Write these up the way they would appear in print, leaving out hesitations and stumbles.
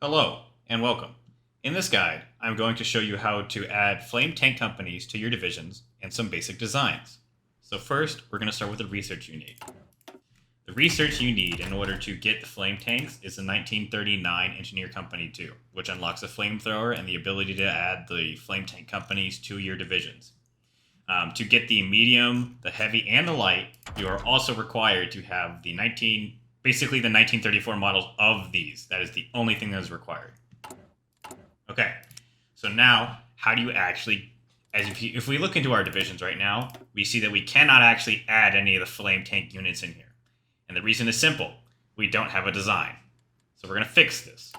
Hello and welcome. In this guide, I'm going to show you how to add flame tank companies to your divisions and some basic designs. So first, we're going to start with the research you need. The research you need in order to get the flame tanks is the 1939 Engineer Company 2, which unlocks a flamethrower and the ability to add the flame tank companies to your divisions. To get the medium, the heavy, and the light, you are also required to have the 1934 models of these. That is the only thing that is required. Okay, so now how do you actually, if we look into our divisions right now, we see that we cannot actually add any of the flame tank units in here. And the reason is simple. We don't have a design. So we're going to fix this.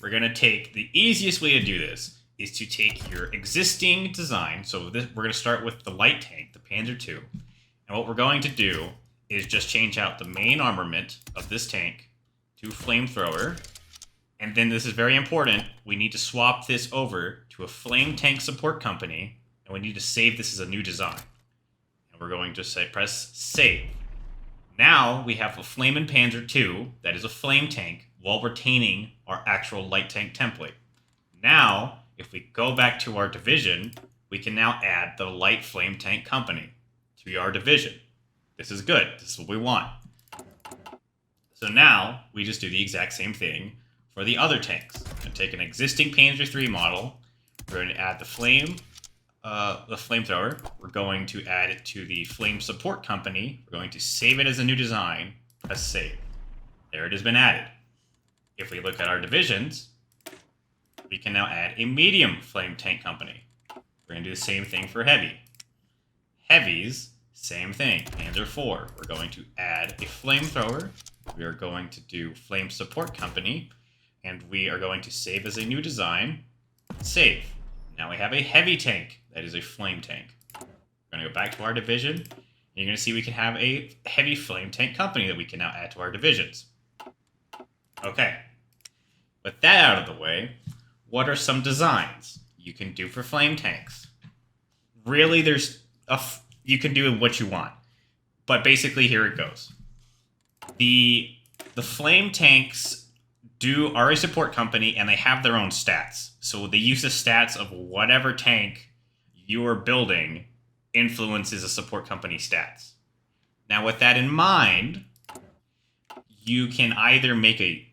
We're going to take the easiest way to do this is to take your existing design. So we're going to start with the light tank, the Panzer II. And what we're going to do is just change out the main armament of this tank to flamethrower. And then this is very important. We need to swap this over to a flame tank support company. And we need to save this as a new design. And we're going to press save. Now we have a Flamin' Panzer II that is a flame tank while retaining our actual light tank template. Now, if we go back to our division, we can now add the light flame tank company to our division. This is good. This is what we want. So now we just do the exact same thing for the other tanks. We're going to take an existing Panzer III model. We're going to add the flamethrower. We're going to add it to the flame support company. We're going to save it as a new design. Press save. There it has been added. If we look at our divisions, we can now add a medium flame tank company. We're going to do the same thing for heavy. Heavies, same thing. Panzer IV. We're going to add a flamethrower. We are going to do flame support company. And we are going to save as a new design. Save. Now we have a heavy tank that is a flame tank. We're going to go back to our division. And you're going to see we can have a heavy flame tank company that we can now add to our divisions. Okay. With that out of the way, what are some designs you can do for flame tanks? Really, you can do what you want. But basically, here it goes. The flame tanks are a support company, and they have their own stats. So the use of stats of whatever tank you are building influences a support company stats. Now, with that in mind, you can either make a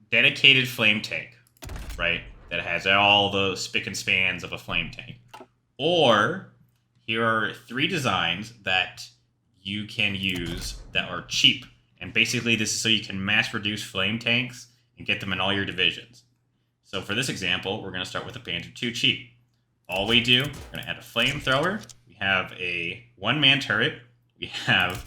dedicated flame tank, right, that has all the spick and spans of a flame tank. Or here are 3 designs that you can use that are cheap. And basically, this is so you can mass produce flame tanks and get them in all your divisions. So for this example, we're going to start with the Panzer II cheap. All we do, we're going to add a flamethrower. We have a 1-man turret. We have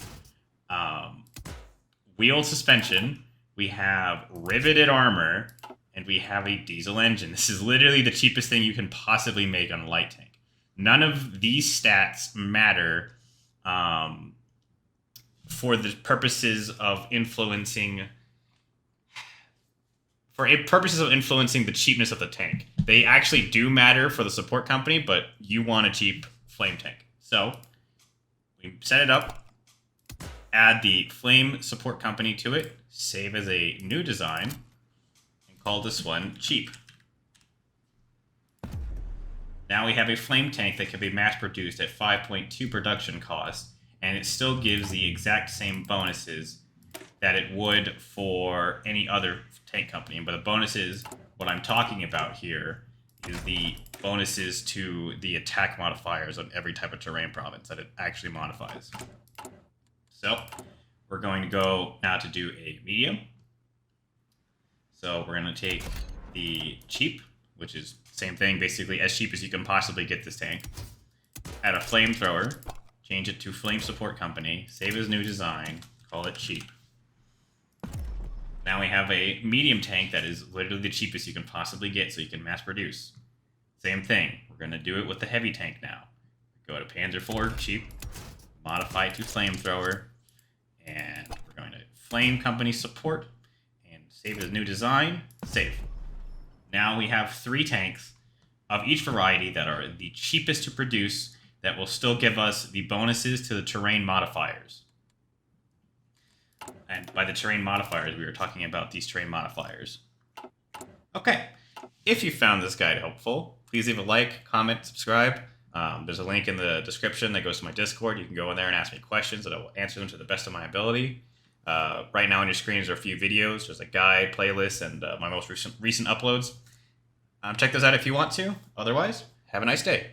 wheeled suspension. We have riveted armor. And we have a diesel engine. This is literally the cheapest thing you can possibly make on a light tank. None of these stats matter for the purposes of influencing the cheapness of the tank. They actually do matter for the support company, but you want a cheap flame tank. So we set it up, add the flame support company to it, save as a new design, and call this one cheap. Now we have a flame tank that can be mass produced at 5.2 production cost, and it still gives the exact same bonuses that it would for any other tank company. But the bonuses, what I'm talking about here, is the bonuses to the attack modifiers on every type of terrain province that it actually modifies. So we're going to go now to do a medium. So we're going to take the cheap, which is the same thing, basically as cheap as you can possibly get this tank. Add a flamethrower, change it to flame support company, save as new design, call it cheap. Now we have a medium tank that is literally the cheapest you can possibly get so you can mass produce. Same thing. We're going to do it with the heavy tank now. Go to Panzer IV, cheap, modify it to flamethrower, and we're going to flame company support and save as new design, save. Now we have 3 tanks of each variety that are the cheapest to produce that will still give us the bonuses to the terrain modifiers. And by the terrain modifiers, we were talking about these terrain modifiers. Okay, if you found this guide helpful, please leave a like, comment, subscribe. There's a link in the description that goes to my Discord. You can go in there and ask me questions, and I will answer them to the best of my ability. Right now on your screens are a few videos. There's a guide, playlist, and my most recent uploads. Check those out if you want to. Otherwise, have a nice day.